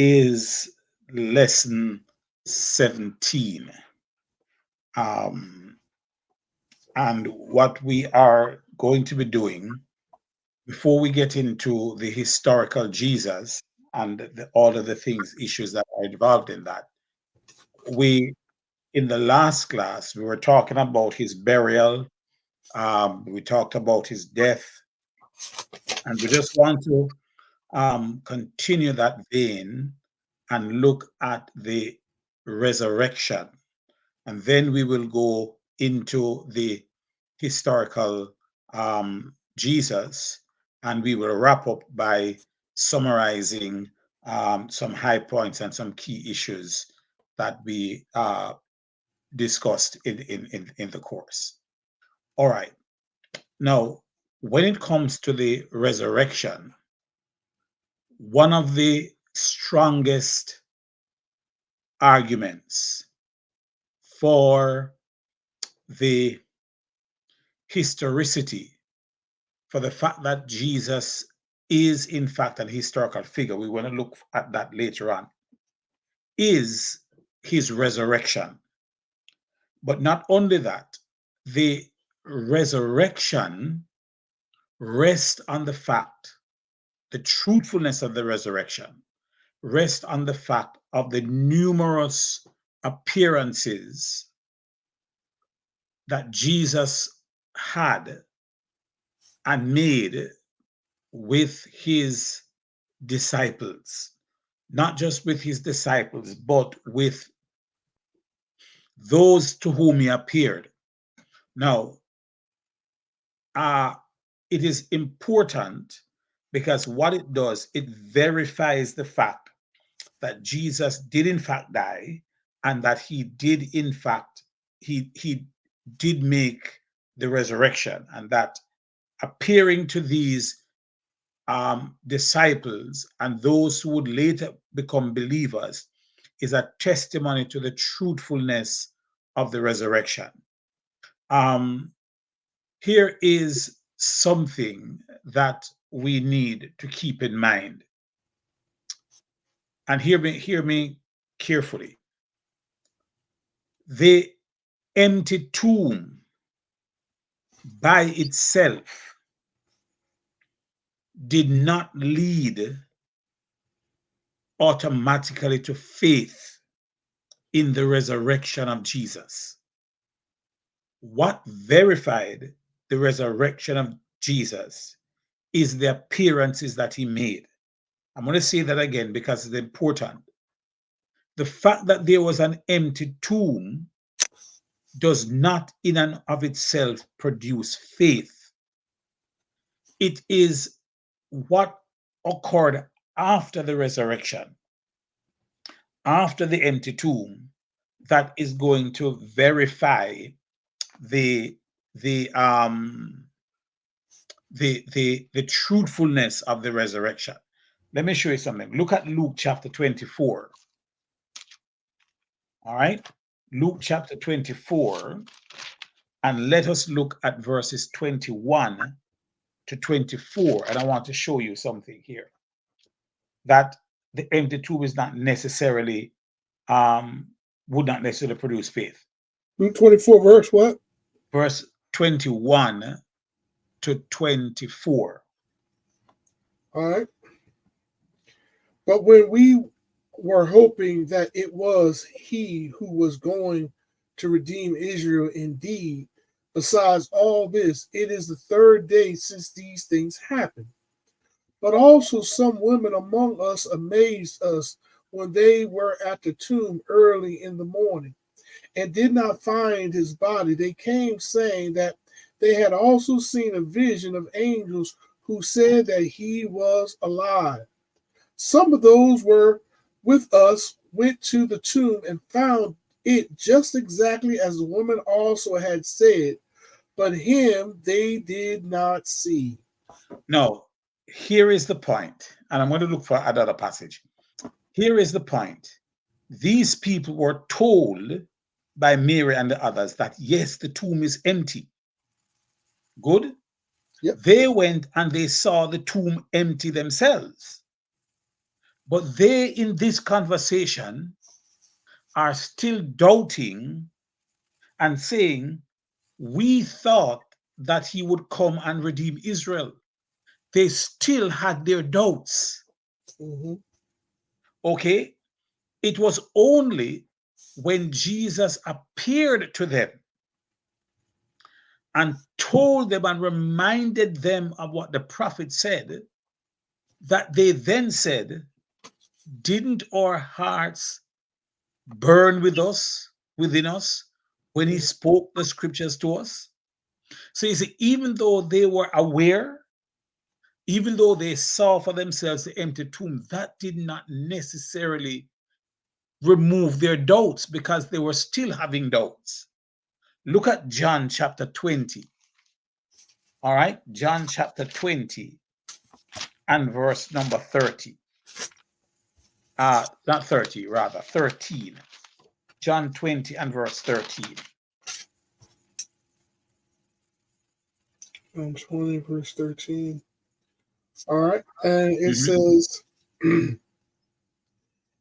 is lesson 17. Um, and what we are going to be doing before we get into the historical Jesus and all of the things, issues that are involved in that, we in the last class we were talking about his burial. We talked about his death, and we just want to continue that vein and look at the resurrection. And then we will go into the historical Jesus, and we will wrap up by summarizing some high points and some key issues that we discussed in the course. All right. Now, when it comes to the resurrection, one of the strongest arguments for the historicity, for the fact that Jesus is in fact an historical figure, we want to look at that later on, is his resurrection. But not only that, the resurrection rests on the fact, the truthfulness of the resurrection rests on the fact of the numerous appearances that Jesus had and made with his disciples, not just with his disciples, but with those to whom he appeared. Now, it is important because what it does, it verifies the fact that Jesus did in fact die, and that he did in fact, he did make the resurrection, and that appearing to these disciples and those who would later become believers is a testimony to the truthfulness of the resurrection. Here is something that we need to keep in mind, and hear me carefully. The empty tomb by itself did not lead automatically to faith in the resurrection of Jesus. What verified the resurrection of Jesus is the appearances that he made. I'm going to say that again because it's important. The fact that there was an empty tomb does not in and of itself produce faith. It is what occurred after the resurrection, after the empty tomb, that is going to verify the the um the truthfulness of the resurrection. Let me show you something. Look at Luke chapter 24. All right, Luke chapter 24, and let us look at verses 21 to 24. And I want to show you something here, that the empty tomb is not necessarily would not necessarily produce faith. Luke 24, verse what? Verse 21 to 24. All right. But when we were hoping that it was he who was going to redeem Israel indeed, besides all this, it is the third day since these things happened. But also some women among us amazed us when they were at the tomb early in the morning and did not find his body. They came saying that they had also seen a vision of angels who said that he was alive. Some of those were with us went to the tomb and found it just exactly as the woman also had said, but him they did not see. Now, here is the point, and I'm going to look for another passage. Here is the point. These people were told by Mary and the others that yes, the tomb is empty. Good. Yep. They went and they saw the tomb empty themselves. But they, in this conversation, are still doubting and saying, we thought that he would come and redeem Israel. They still had their doubts. Mm-hmm. Okay? It was only when Jesus appeared to them and told them and reminded them of what the prophet said that they then said, didn't our hearts burn within us, when he Mm-hmm. spoke the scriptures to us? So you see, even though they were aware, even though they saw for themselves the empty tomb, that did not necessarily remove their doubts, because they were still having doubts. Look at John chapter 20. All right, John chapter 20 and verse number 30. Not 30, rather 13. John 20 and verse 13. 20, verse 13. All right. And it Mhm. says,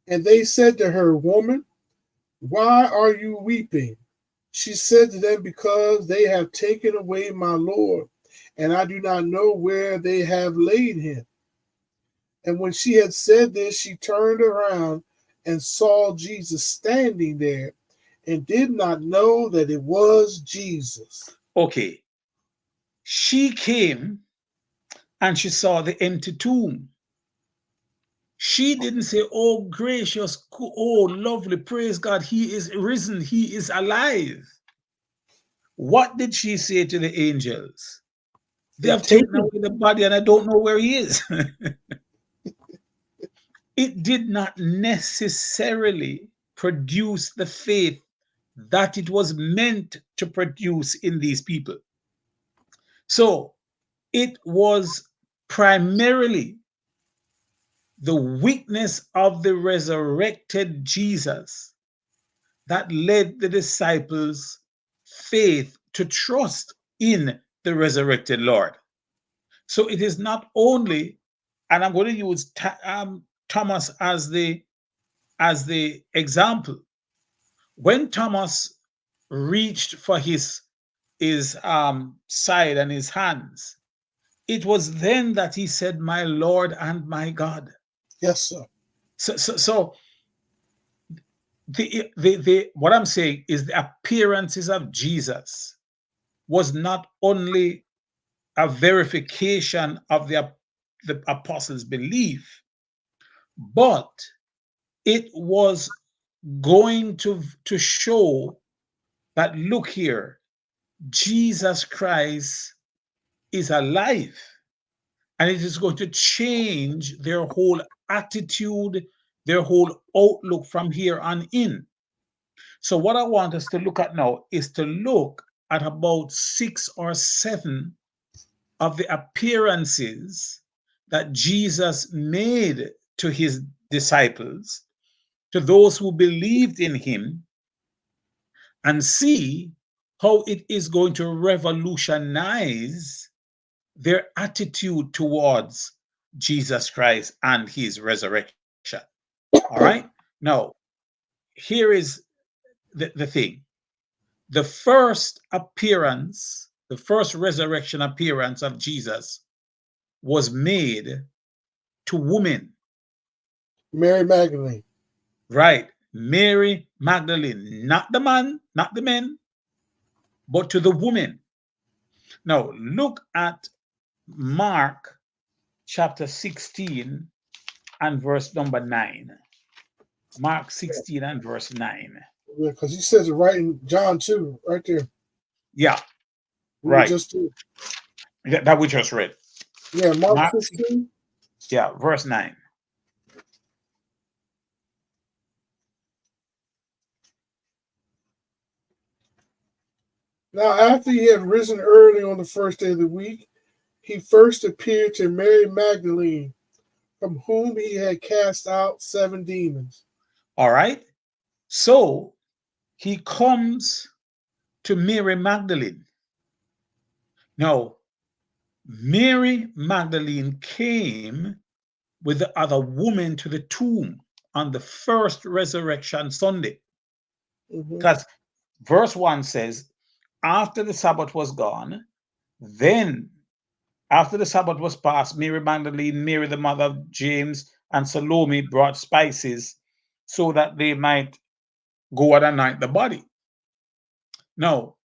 and they said to her, Woman, why are you weeping? She said to them, Because they have taken away my Lord, and I do not know where they have laid him. And when she had said this, she turned around and saw Jesus standing there, and did not know that it was Jesus. Okay, she came and she saw the empty tomb. She didn't say, oh, gracious, oh, lovely, praise God, he is risen, he is alive. What did she say to the angels? They They've have taken taken. away the body and I don't know where he is. It did not necessarily produce the faith that it was meant to produce in these people. So it was primarily the weakness of the resurrected Jesus that led the disciples' faith to trust in the resurrected Lord. So it is not only, and I'm going to use Thomas as the example. When Thomas reached for his side and his hands, it was then that he said, "My Lord and my God." Yes, sir. So the what I'm saying is the appearances of Jesus was not only a verification of the apostles' belief, but it was going to show that, look here, Jesus Christ is alive, and it is going to change their whole attitude, their whole outlook from here on in. So what I want us to look at now is to look at about 6 or 7 of the appearances that Jesus made to his disciples, to those who believed in him, and see how it is going to revolutionize their attitude towards Jesus Christ and his resurrection. All right? Now, here is the thing. The first appearance, the first resurrection appearance of Jesus was made to women, Mary Magdalene. right? Mary Magdalene, not the man, not the men, but to the woman. Now, look at Mark chapter 16 and verse number 9. Mark 16 and verse 9. Yeah, because he says it right in John 2, right there. Yeah, We were right. just doing. That we just read. Yeah, Mark Mark 6, 16. yeah, verse 9. Now, after he had risen early on the first day of the week, he first appeared to Mary Magdalene, from whom he had cast out 7 demons. All right. So he comes to Mary Magdalene. Now, Mary Magdalene came with the other woman to the tomb on the first resurrection Sunday. Hmm. Because verse 1 says, after the Sabbath was gone, then after the Sabbath was past, Mary Magdalene, Mary the mother of James, and Salome brought spices so that they might go and anoint the body. Now,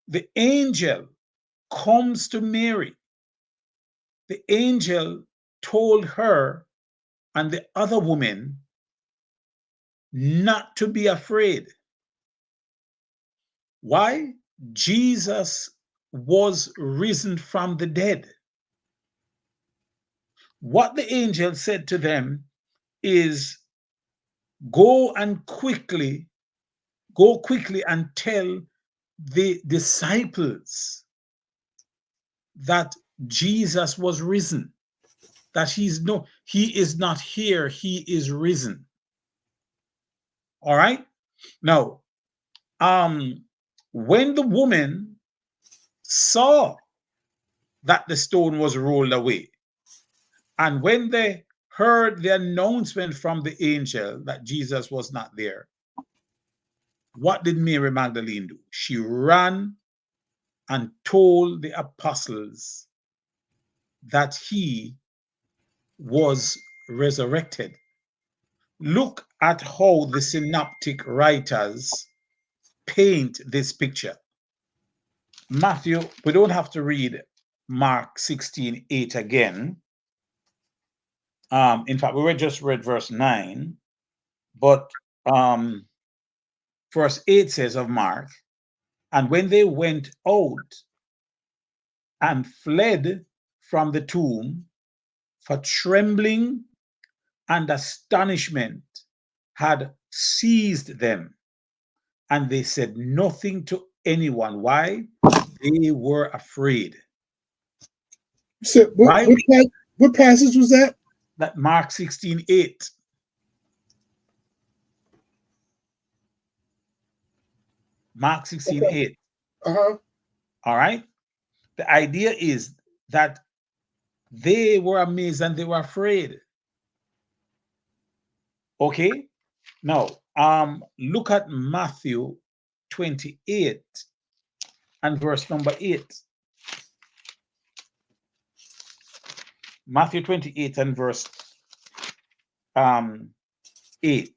the angel comes to Mary. The angel told her and the other woman not to be afraid. Why? Jesus was risen from the dead. What the angel said to them is, go and quickly, go quickly and tell the disciples that Jesus was risen, that he is not here, he is risen. All right. Now, um, when the woman saw that the stone was rolled away, and when they heard the announcement from the angel that Jesus was not there, what did Mary Magdalene do? She ran and told the apostles that he was resurrected. Look at how the synoptic writers paint this picture. Matthew, we don't have to read Mark 16:8 again. In fact, we just read verse 9, but um, verse 8 says of Mark, and when they went out and fled from the tomb, for trembling and astonishment had seized them, and they said nothing to anyone. Why? They were afraid. So Why? what passage was that? That Mark 16:8. Mark Okay. 16:8. Uh-huh. All right. The idea is that they were amazed and they were afraid. Okay. Now, look at Matthew 28 and verse number 8. Matthew 28 and verse um 8.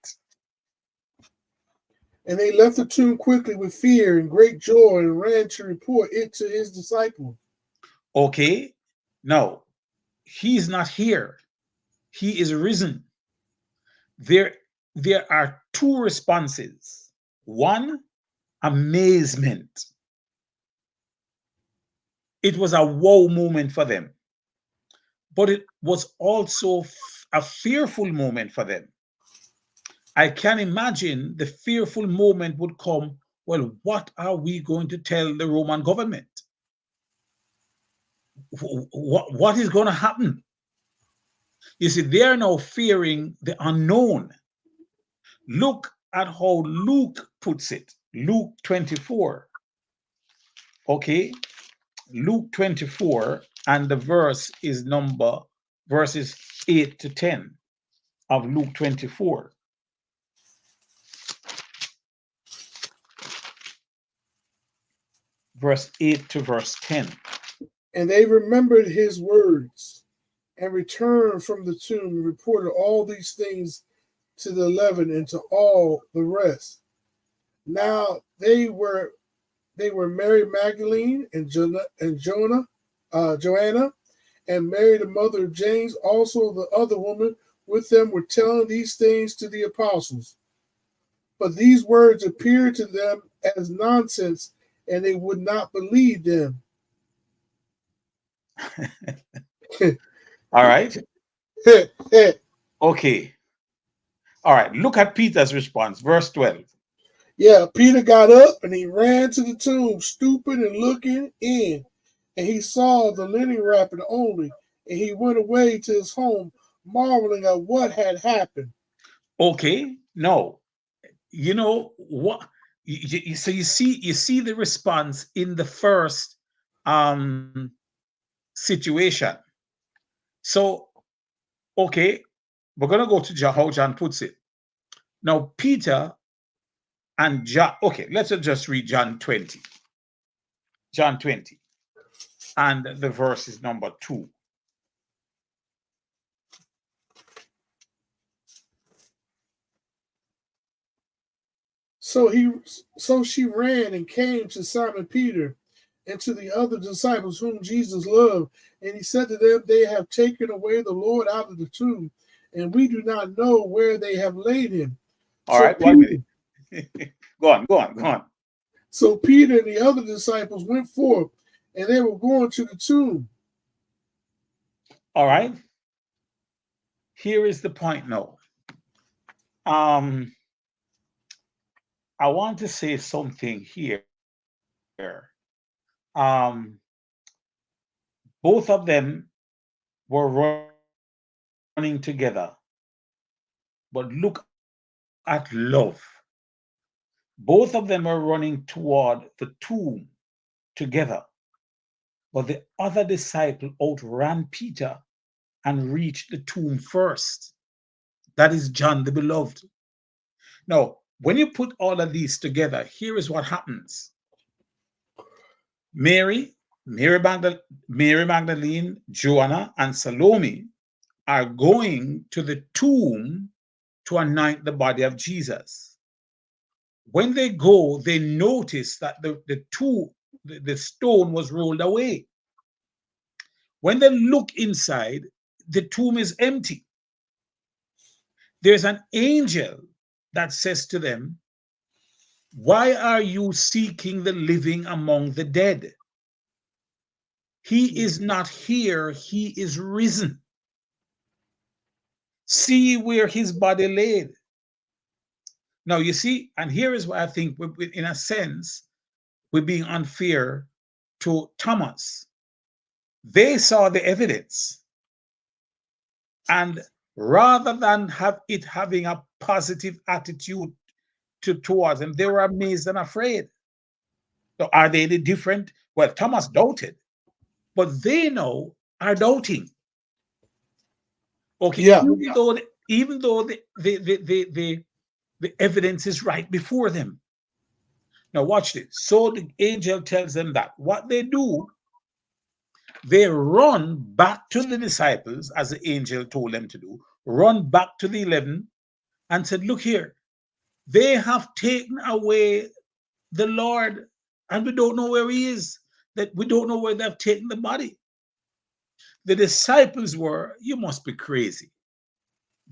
And they left the tomb quickly with fear and great joy and ran to report it to his disciples. Okay. No, he's not here. He is risen. There, there are two responses. One, amazement. It was a wow moment for them, but it was also a fearful moment for them. I can imagine the fearful moment would come. Well, what are we going to tell the Roman government? What is going to happen? You see, they are now fearing the unknown. Look at how Luke puts it. Luke 24. Okay, Luke 24, and the verse is verses 8 to 10 of Luke 24. Verse 8 to verse 10. And they remembered his words and returned from the tomb and reported all these things to the 11 and to all the rest. Now they were Mary Magdalene and Joanna, and Mary the mother of James. Also the other woman with them were telling these things to the apostles. But these words appeared to them as nonsense, and they would not believe them. All right. Okay. All right. Look at Peter's response. Verse 12. Yeah, Peter got up and he ran to the tomb, stooping and looking in. And he saw the linen wrapping only. And he went away to his home, marveling at what had happened. Okay. No. You know what? So you see the response in the first um situation. So Okay, we're going to go to how John puts it. Now, Peter and John, okay, let's just read John 20. John 20. And the verse is number 2. So she ran and came to Simon Peter and to the other disciples whom Jesus loved, and he said to them, they have taken away the Lord out of the tomb, and we do not know where they have laid him. All So right, 1 minute. Peter, Go on, go on, go on. so Peter and the other disciples went forth, and they were going to the tomb. All right. Here is the point now. Um, I want to say something here. Um, both of them were running together, but look at love. Both of them were running toward the tomb together, but the other disciple outran Peter and reached the tomb first. That is John the Beloved. Now, when you put all of these together, here is what happens. Mary, Mary Magdalene, Joanna, and Salome are going to the tomb to anoint the body of Jesus. When they go, they notice that the stone was rolled away. When they look inside, the tomb is empty. There's an angel that says to them, why are you seeking the living among the dead? He is not here, he is risen. See where his body laid. Now, you see, and here is why I think, in a sense, we're being unfair to Thomas. They saw the evidence, and rather than having a positive attitude towards them, they were amazed and afraid. So are they any different? Well, Thomas doubted, but they now are doubting. Okay, Yeah, even though the evidence is right before them. Now watch this. So the angel tells them that what they do, they run back to the disciples, as the angel told them to do, run back to the 11 and said, look here, they have taken away the Lord, and we don't know where he is. That we don't know where they've taken the body. The disciples were, you must be crazy.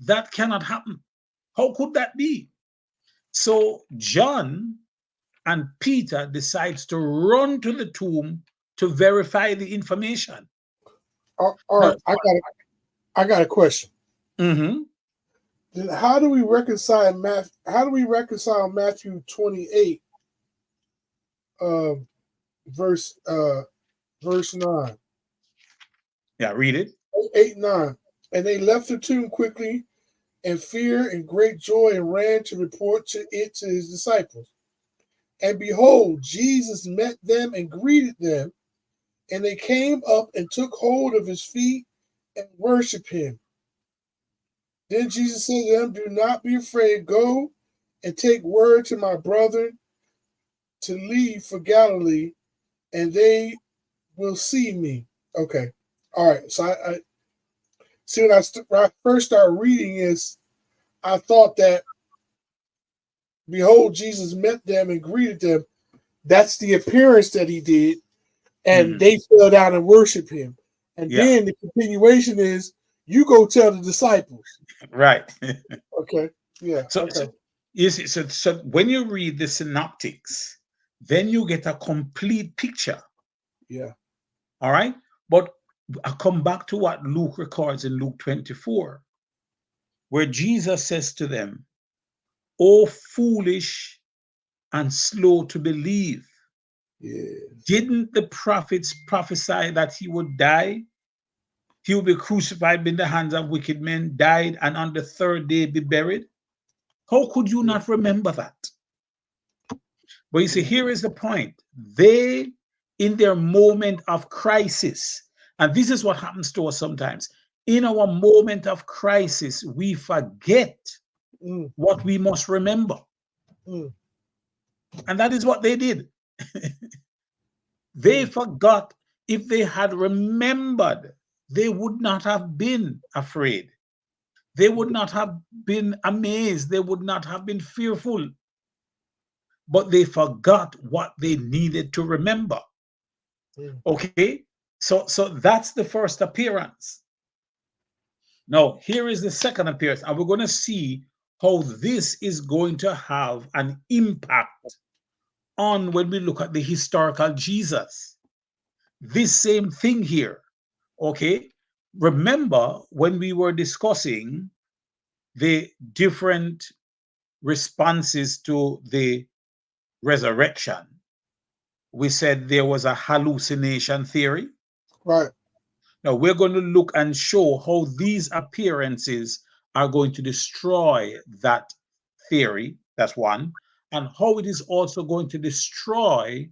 That cannot happen. How could that be? So John and Peter decides to run to the tomb to verify the information. all Now, right. I got a question. mhm, Then how do we reconcile Matthew 28, uh, verse uh, verse 9, yeah, read it. 8, 9? And they left the tomb quickly in fear and great joy and ran to report to his disciples. And behold, Jesus met them and greeted them, and they came up and took hold of his feet and worshiped him. Then Jesus said to them, do not be afraid. Go and take word to my brethren to leave for Galilee, and they will see me. Okay. All right. So I see when I first started reading this, I thought that, behold, Jesus met them and greeted them. That's the appearance that he did, and Mhm, they fell down and worshiped him. And yeah, then the continuation is, you go tell the disciples. right. Okay. Yeah. So Okay. you see, so when you read the synoptics, then you get a complete picture. Yeah. All right. But I come back to what Luke records in Luke 24, where Jesus says to them, oh, foolish and slow to believe. Yeah. Didn't the prophets prophesy that he would die? He would be crucified in the hands of wicked men, died, and on the third day be buried? How could you Yeah. not remember that? But you see, Yeah. here is the point. They, in their moment of crisis, and this is what happens to us sometimes. in our moment of crisis, we forget Mm, what we must remember. mm, And that is what they did. They mm, forgot. If they had remembered, they would not have been afraid. They would not have been amazed. They would not have been fearful. But they forgot what they needed to remember. mm. Okay? So that's the first appearance. Now, here is the second appearance, and we're going to see how this is going to have an impact on when we look at the historical Jesus. This same thing here. Okay? Remember when we were discussing the different responses to the resurrection, we said there was a hallucination theory. Right. Now we're going to look and show how these appearances are going to destroy that theory. That's one. And how it is also going to destroy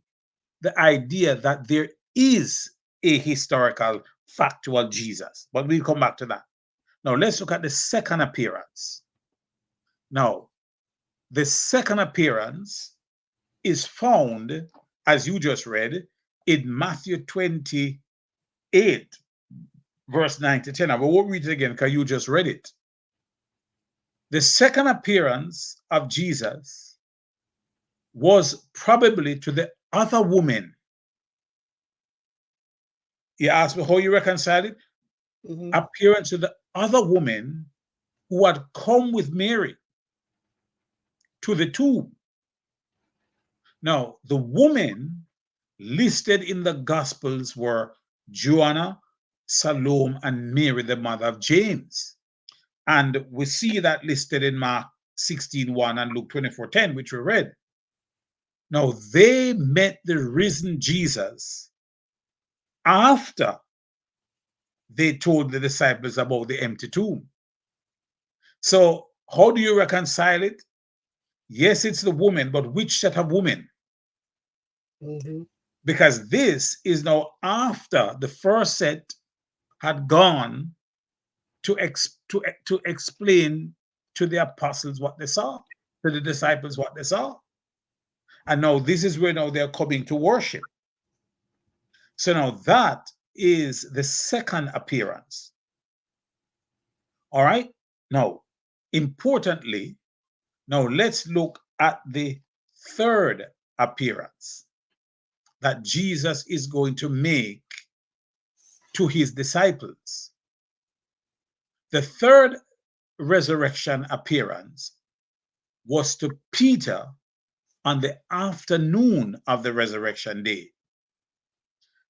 the idea that there is a historical, factual Jesus. But we'll come back to that. Now let's look at the second appearance. Now, the second appearance is found, as you just read, in Matthew 28, verse 9 to 10. I won't read it again because you just read it. The second appearance of Jesus was probably to the other woman. You asked me how you reconcile it? Mm-hmm. Appearance to the other woman who had come with Mary to the tomb. Now, the woman listed in the Gospels were Joanna, Salome, and Mary, the mother of James. And we see that listed in Mark 16:1 and Luke 24:10, which we read. Now, they met the risen Jesus after they told the disciples about the empty tomb. So, how do you reconcile it? Yes, it's the woman, but which set of women? Mm-hmm. Because this is now after the first set had gone to explain to the apostles what they saw, to the disciples what they saw. And now this is where now they're coming to worship. So now that is the second appearance. All right. Now, importantly, now let's look at the third appearance that Jesus is going to make to his disciples. The third resurrection appearance was to Peter on the afternoon of the resurrection day.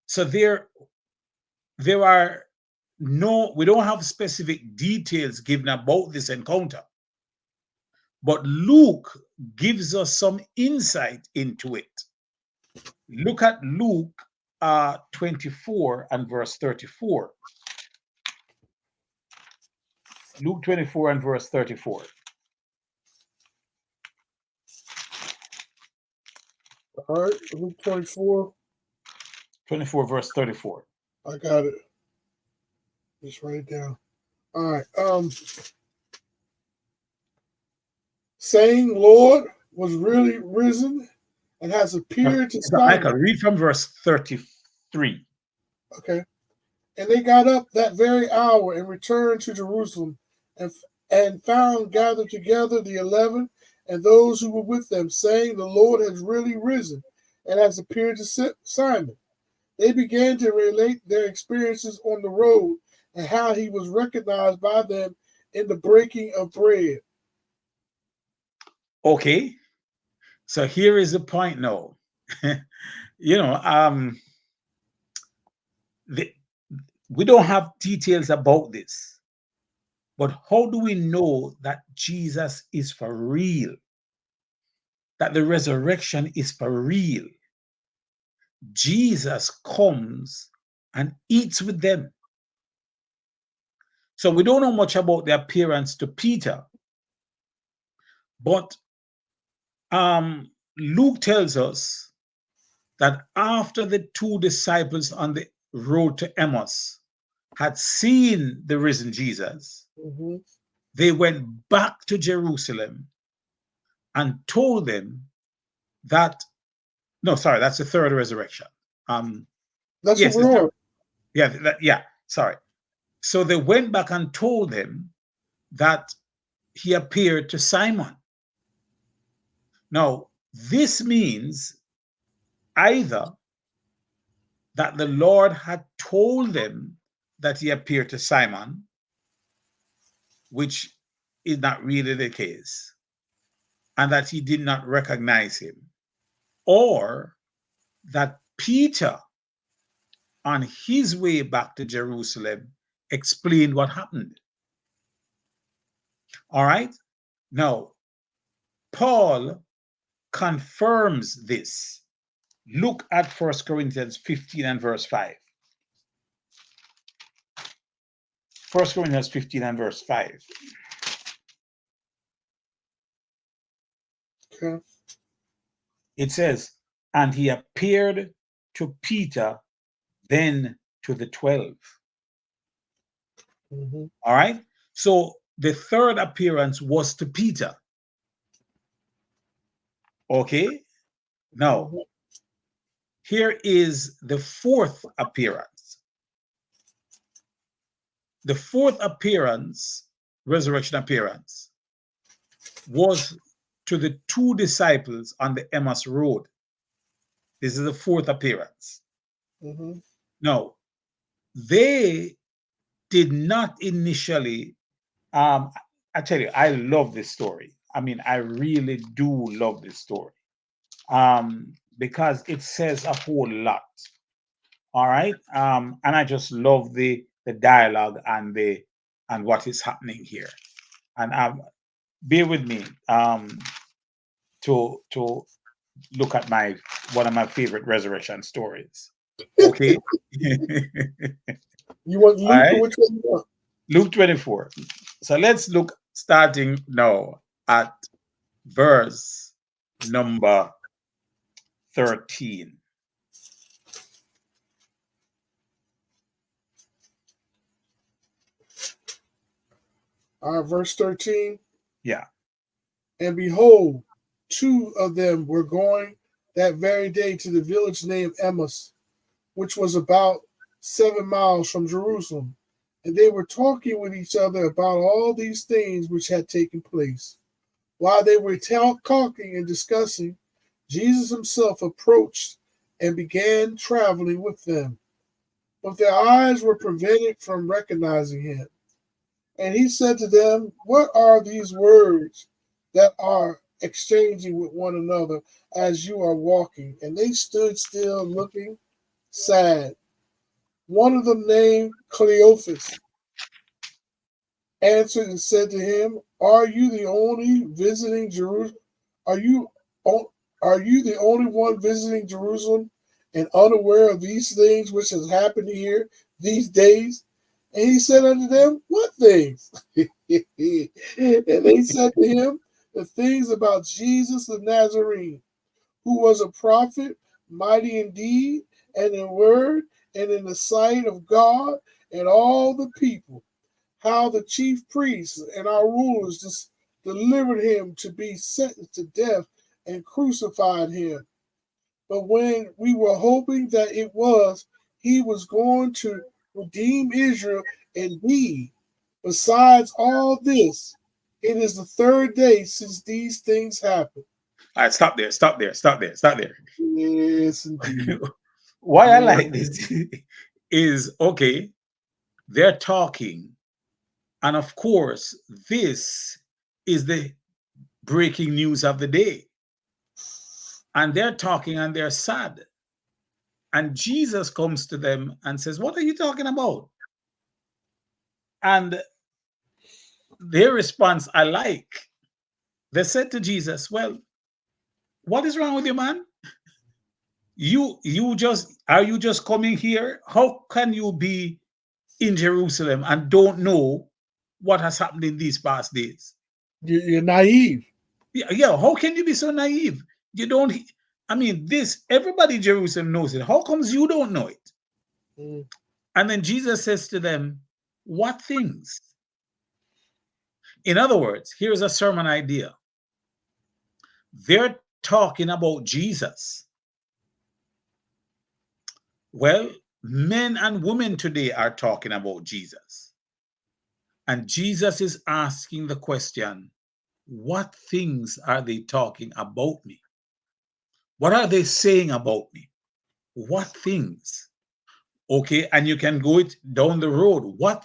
So there are no, we don't have specific details given about this encounter, but Luke gives us some insight into it. Look at Luke 24 and verse 34. Luke 24 and verse 34. All right. Luke 24. 24 verse 34. I got it. Just write it down. All right. Saying, Lord was really risen and has appeared to Michael, Simon. read from verse 33. Okay. And they got up that very hour and returned to Jerusalem and found gathered together the 11 and those who were with them, saying, the Lord has really risen and has appeared to Simon. They began to relate their experiences on the road and how he was recognized by them in the breaking of bread. Okay, so here is the point now. you know, the, we don't have details about this, but how do we know that Jesus is for real? That the resurrection is for real? Jesus comes and eats with them. So we don't know much about the appearance to Peter, but Luke tells us that after the two disciples on the road to Emmaus had seen the risen Jesus, Mm-hmm. they went back to Jerusalem and told them that, no, sorry, that's the third resurrection. Um, That's what yes, we're on. yeah, sorry. So they went back and told him that he appeared to Simon. Now, this means either that the Lord had told them that he appeared to Simon, which is not really the case, and that he did not recognize him, or that Peter, on his way back to Jerusalem, explained what happened. All right? Now, Paul confirms this. Look at 1 Corinthians 15 and verse 5. 1 Corinthians 15 and verse 5. Okay. It says, and he appeared to Peter, then to the 12. Mm-hmm. All right? So the third appearance was to Peter. Okay? Now, Mm-hmm. here is the fourth appearance. The fourth appearance, resurrection appearance, was to the two disciples on the Emmaus Road. This is the fourth appearance. Mm-hmm. Now, they did not initially, I tell you, I love this story. I mean, I really do love this story, because it says a whole lot. All right. And I just love the dialogue and what is happening here. And bear with me to look at my one of my favorite resurrection stories. Okay. You want All Luke or right. which one you want? Luke 24. So let's look starting now at verse number 13. All right, verse 13. Yeah. And behold, two of them were going that very day to the village named Emmaus, which was about 7 miles from Jerusalem. And they were talking with each other about all these things which had taken place. While they were talking and discussing, Jesus himself approached and began traveling with them. But their eyes were prevented from recognizing him. And he said to them, what are these words that are exchanging with one another as you are walking? And they stood still, looking sad. One of them, named Cleophas, answered and said to him, are you the only visiting Jerusalem? Are you are you the only one visiting Jerusalem and unaware of these things which has happened here these days? And he said unto them, what things? And they said to him, the things about Jesus the Nazarene, who was a prophet, mighty in deed and in word and in the sight of God and all the people, how the chief priests and our rulers delivered him to be sentenced to death and crucified him. But when we were hoping that he was going to redeem Israel indeed. Besides all this, it is the third day since these things happened. All right, stop there, stop there, stop there, stop there. Yes, indeed. Why I Yeah. like this is okay, they're talking, and of course, this is the breaking news of the day. And they're talking and they're sad. And Jesus comes to them and says, what are you talking about? And their response I like. They said to Jesus, well, what is wrong with you, man? You just coming here? How can you be in Jerusalem and don't know what has happened in these past days? You're naive. Yeah, how can you be so naive? You don't, I mean, this, everybody in Jerusalem knows it. How comes you don't know it? Mm. And then Jesus says to them, what things? In other words, here's a sermon idea. They're talking about Jesus. Well, men and women today are talking about Jesus. And Jesus is asking the question, what things are they talking about me? What are they saying about me? What things? Okay, and you can go it down the road. What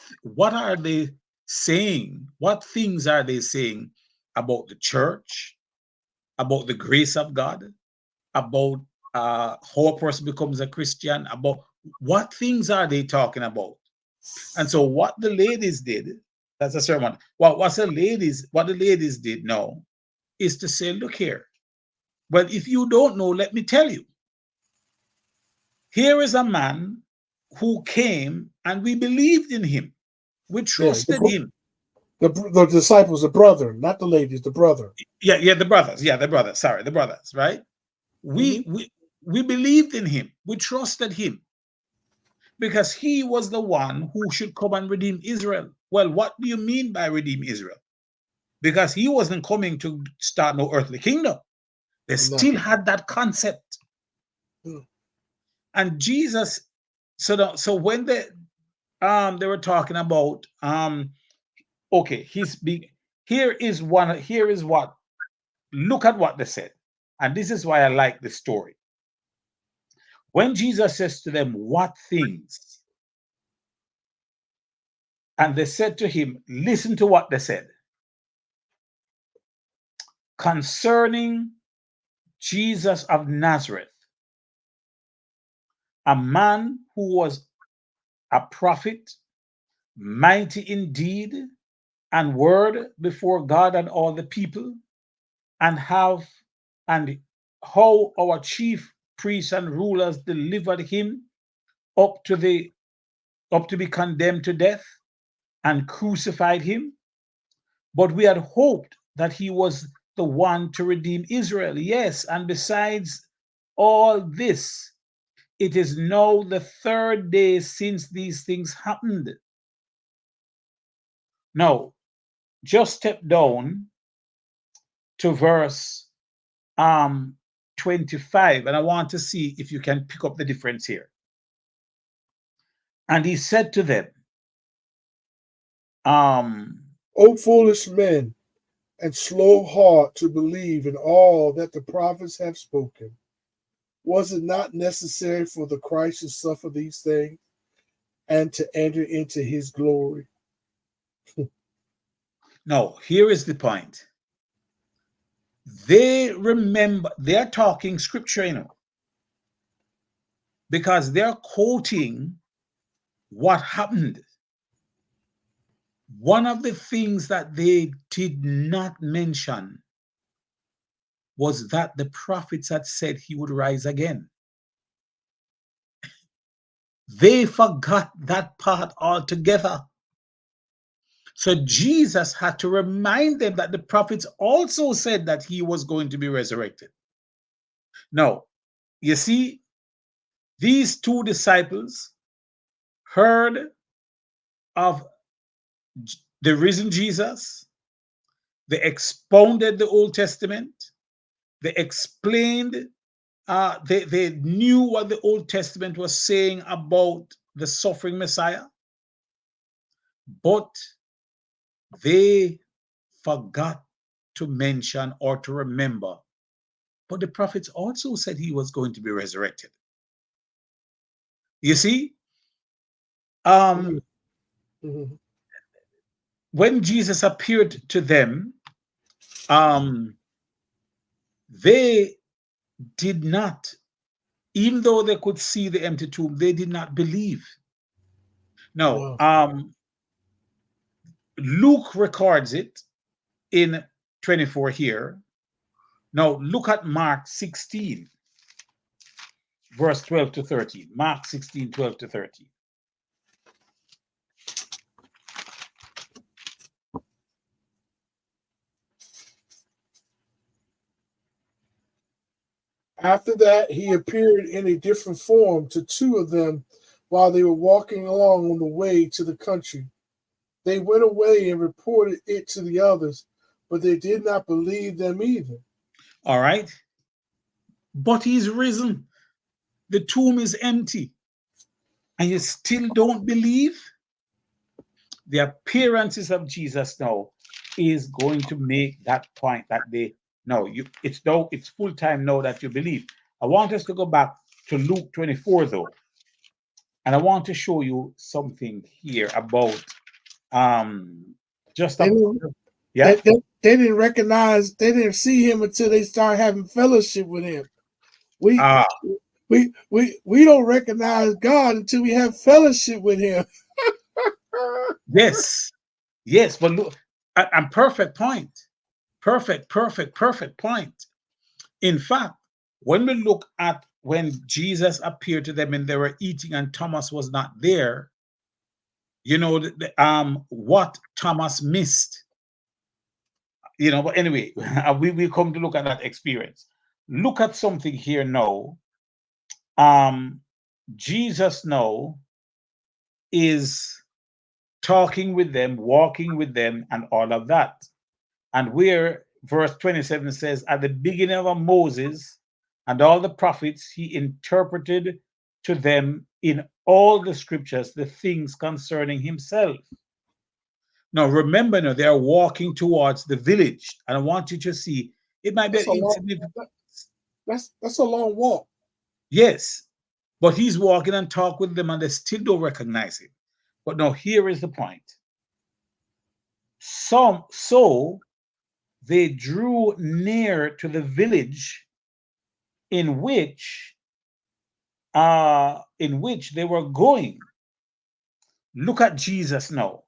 are they saying? What things are they saying about the church, about the grace of God, about how a person becomes a Christian, about what things are they talking about? And so what the ladies did, that's a sermon. What the ladies did now is to say, look here. Well, if you don't know, let me tell you. Here is a man who came and we believed in him. We Yeah, trusted him. the disciples, the brother, not the ladies, the brother. Yeah, the brothers. Yeah, the brothers. Sorry, the brothers, right? Hmm. We believed in him. We trusted him because he was the one who should come and redeem Israel. Well, what do you mean by redeem Israel? Because he wasn't coming to start no earthly kingdom. They No. still had that concept. Mm. And Jesus, so when they were talking about okay, he's big. Here is what, look at what they said. And this is why I like the story. When Jesus says to them, what things? And they said to him, listen to what they said. Concerning Jesus of Nazareth, a man who was a prophet, mighty indeed, and word before God and all the people, and and how our chief priests and rulers delivered him up to the up to be condemned to death and crucified him. But we had hoped that he was the one to redeem Israel. Yes, and besides all this, it is now the third day since these things happened. Now, just step down to verse um 25, and I want to see if you can pick up the difference here. And he said to them, um O foolish men, and slow heart to believe in all that the prophets have spoken. Was it not necessary for the Christ to suffer these things and to enter into his glory? no, here is the point. They remember, they're talking scripture, because they're quoting what happened. One of the things that they did not mention was that the prophets had said he would rise again. They forgot that part altogether. So Jesus had to remind them that the prophets also said that he was going to be resurrected. Now, you see, these two disciples heard of the risen Jesus. They expounded the Old Testament. They explained, they knew what the Old Testament was saying about the suffering Messiah, but they forgot to mention or to remember. But the prophets also said he was going to be resurrected. You see, Mhm. um, Mhm. when Jesus appeared to them, um, they did not, even though they could see the empty tomb, they did not believe. Now, No. Luke records it in 24 here. Now, look at Mark 16, verse 12 to 13. Mark 16, 12 to 13. After that, he appeared in a different form to two of them while they were walking along on the way to the country. They went away and reported it to the others, but they did not believe them either. All right. But he's risen. The tomb is empty. And you still don't believe? The appearances of Jesus now is going to make that point that they no, it's full time now that you believe. I want us to go back to Luke 24 though, and I want to show you something here about just They a didn't, yeah. they didn't recognize, they didn't see him until they started having fellowship with him. We Ah, we don't recognize God until we have fellowship with him. yes, yes, but look, and perfect point. Perfect point. In fact, when we look at when Jesus appeared to them and they were eating and Thomas was not there, you know, what Thomas missed, you know, but anyway, we come to look at that experience. Look at something here now. Um, Jesus now is talking with them, walking with them, and all of that. And where verse 27 says, at the beginning of Moses and all the prophets, he interpreted to them in all the scriptures the things concerning himself. Now, remember, now they are walking towards the village, and I want you to see it might be That's an a long insignificant, that's a long walk. yes, but he's walking and talk with them, and they still don't recognize him. But now, here is the point. So they drew near to the village in which they were going. Look at Jesus now.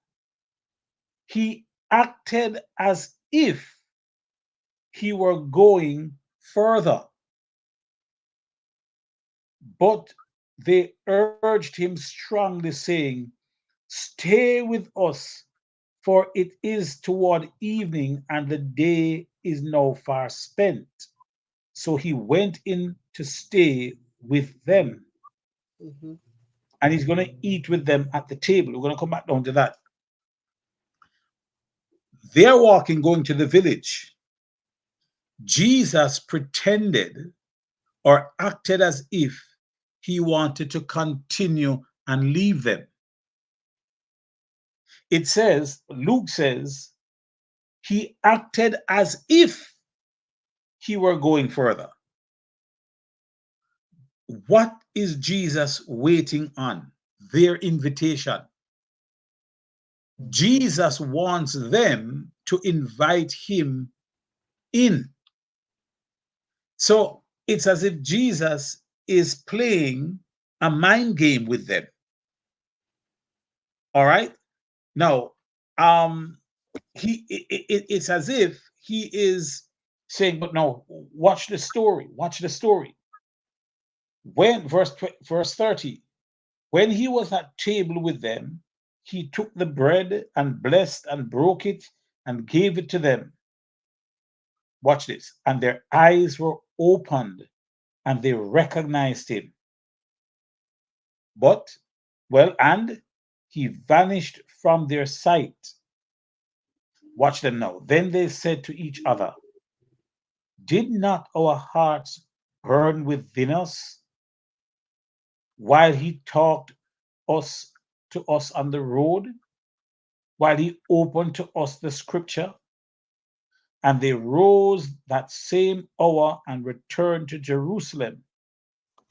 He acted as if he were going further, but they urged him strongly, saying, stay with us, for it is toward evening, and the day is now far spent. So he went in to stay with them, Mhm. and he's going to eat with them at the table. We're going to come back down to that. They're walking, going to the village. Jesus pretended or acted as if he wanted to continue and leave them. It says, Luke says, he acted as if he were going further. What is Jesus waiting on? Their invitation. Jesus wants them to invite him in. So it's as if Jesus is playing a mind game with them. All right. Now, um, it's as if he is saying, "But no, watch the story. Watch the story." When verse 30, when he was at table with them, he took the bread and blessed and broke it and gave it to them. Watch this. And their eyes were opened and they recognized him. But, well, and he vanished from their sight. Watch them now. Then they said to each other, did not our hearts burn within us while he talked us to us on the road, while he opened to us the scripture? And they rose that same hour and returned to Jerusalem.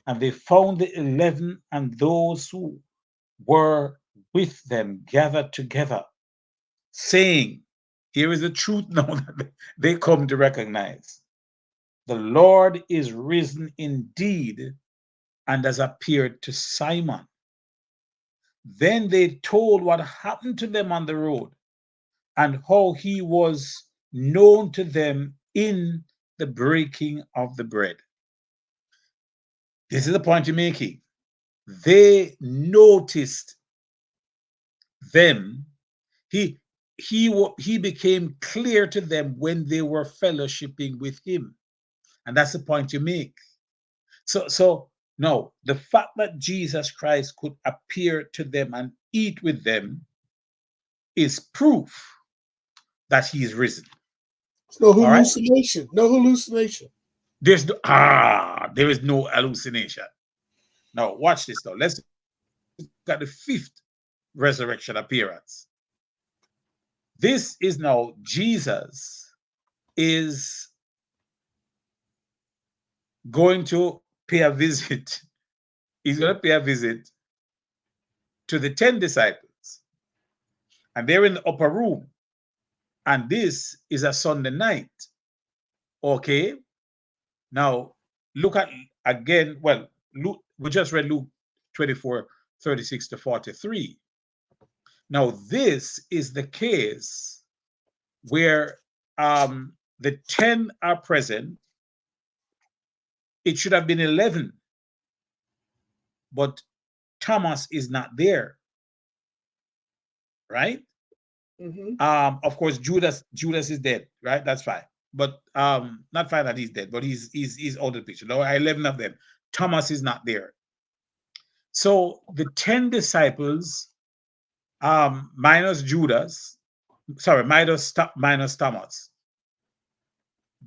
And they found the 11 and those who were with them gathered together, saying, here is the truth now that they come to recognize. The Lord is risen indeed and has appeared to Simon. Then they told what happened to them on the road and how he was known to them in the breaking of the bread. This is the point you're making. They noticed them. He he became clear to them when they were fellowshipping with him, and that's the point you make. So No, the fact that Jesus Christ could appear to them and eat with them is proof that he is risen. It's no All right. hallucination. No hallucination. There is no hallucination. Now watch this though. Let's look at the fifth resurrection appearance. This is now Jesus is going to pay a visit. He's going to pay a visit to the 10 disciples, and they're in the upper room. And this is a Sunday night. Okay. Now look at again. Well, Luke, we just read Luke 24:36-43. Now, this is the case where the 10 are present. It should have been 11, but Thomas is not there, right? Mm-hmm. Of course, Judas is dead, right? That's fine. But not fine that he's dead, but he's out of the picture. There are 11 of them. Thomas is not there. So the 10 disciples, minus Judas, sorry, minus Thomas,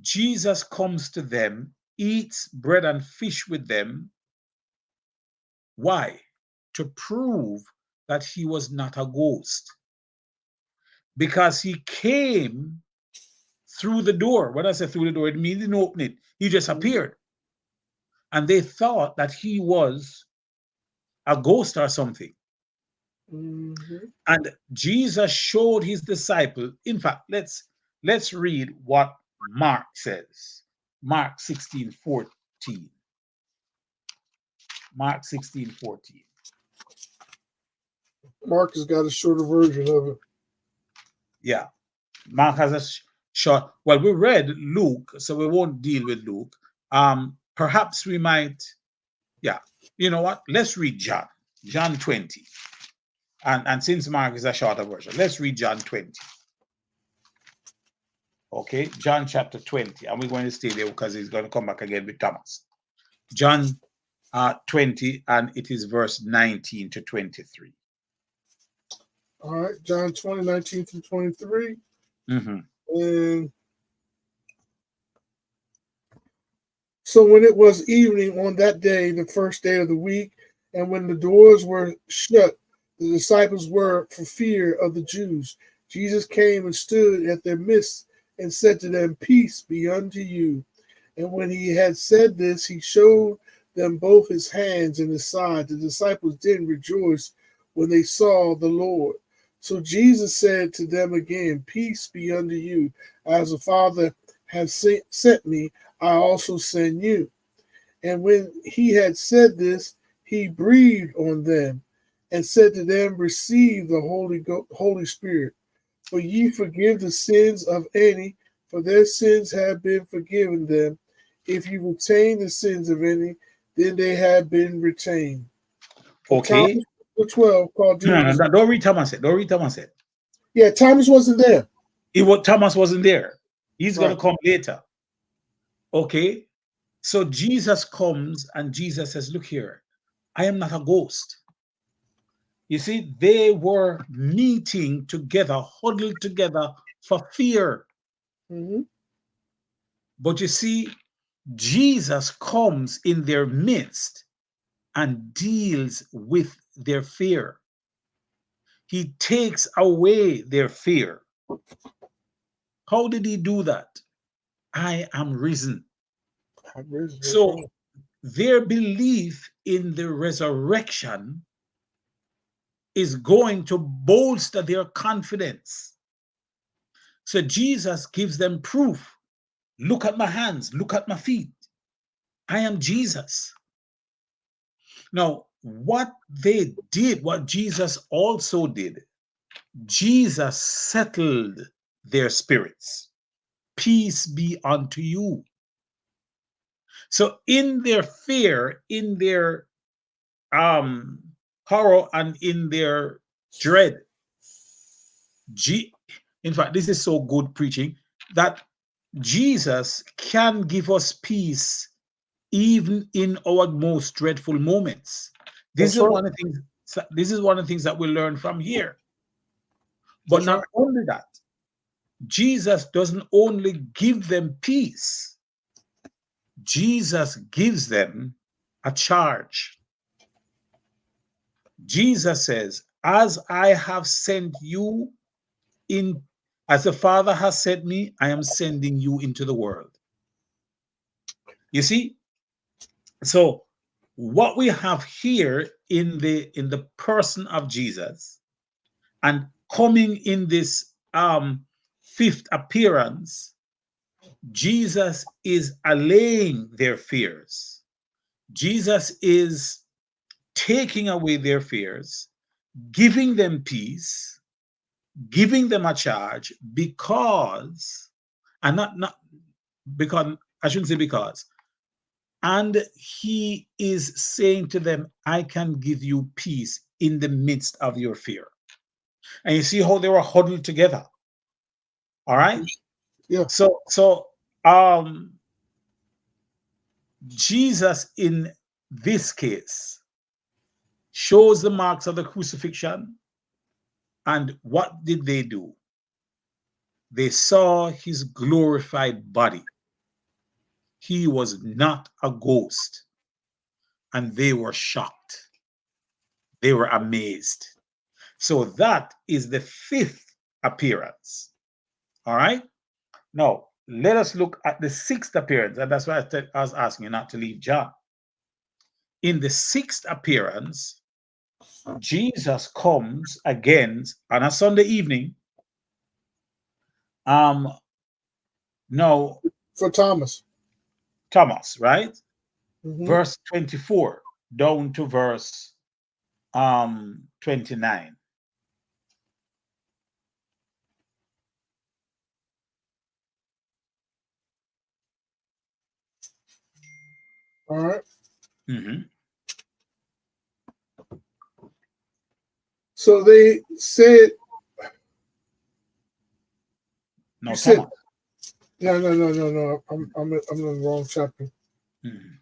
Jesus comes to them, eats bread and fish with them. Why? To prove that he was not a ghost. Because he came through the door. When I say through the door, it means he didn't open it. He just appeared. And they thought that he was a ghost or something. Mm-hmm. And Jesus showed his disciple. In fact, let's read what Mark says. Mark 16:14. Mark 16:14. Mark has got a shorter version of it. Yeah. Mark has a short. Well, we read Luke, so we won't deal with Luke. Perhaps we might, yeah. You know what? Let's read John. John 20. And since Mark is a shorter version, let's read John 20. Okay, John chapter 20. And we're going to stay there because he's going to come back again with Thomas. John 20, and it is verse 19-23. All right, John 20, 19-23. Mm-hmm. And so when it was evening on that day, the first day of the week, and when the doors were shut, the disciples were for fear of the Jews. Jesus came and stood at their midst and said to them, "Peace be unto you." And when he had said this, he showed them both his hands and his side. The disciples did rejoice when they saw the Lord. So Jesus said to them again, "Peace be unto you. As the Father has sent me, I also send you." And when he had said this, he breathed on them and said to them, "Receive the Holy Spirit. For ye forgive the sins of any, for their sins have been forgiven them. If you retain the sins of any, then they have been retained." But Okay. Thomas, the 12, called Jesus. No, don't read Thomas. Don't read Thomas. Yeah, Thomas wasn't there. Thomas wasn't there. He's going Right. to come later. Okay. So Jesus comes and Jesus says, "Look here, I am not a ghost." You see, they were meeting together, huddled together for fear. Mm-hmm. But you see, Jesus comes in their midst and deals with their fear. He takes away their fear. How did he do that? I am risen. So their belief in the resurrection is going to bolster their confidence. So Jesus gives them proof. Look at my hands, look at my feet. I am Jesus. Now, what they did, what Jesus also did, Jesus settled their spirits. Peace be unto you. So in their fear, in their horror, and in their dread, in fact, this is so good preaching that Jesus can give us peace even in our most dreadful moments. This That's is right. one of the things. This is one of the things that we learn from here. But That's right. not only that, Jesus doesn't only give them peace. Jesus gives them a charge. Jesus says, "As I have sent you in, as the Father has sent me, I am sending you into the world." You see, so what we have here in the person of Jesus and coming in this fifth appearance, Jesus is allaying their fears. Jesus is taking away their fears, giving them peace, giving them a charge because, and not because, I shouldn't say because, and he is saying to them, I can give you peace in the midst of your fear. And you see how they were huddled together. All right. Yeah. So um Jesus in this case shows the marks of the crucifixion. And what did they do? They saw his glorified body. He was not a ghost. And they were shocked. They were amazed. So that is the fifth appearance. All right. Now, let us look at the sixth appearance. And that's why I was asking you not to leave John. In the sixth appearance, Jesus comes again on a Sunday evening. Um, now, For Thomas. Thomas, right? Hmm. Verse 24 down to verse 29. All right. Mhm. So they said, you Now, said, Thomas. no. I'm in the wrong chapter. Mhm.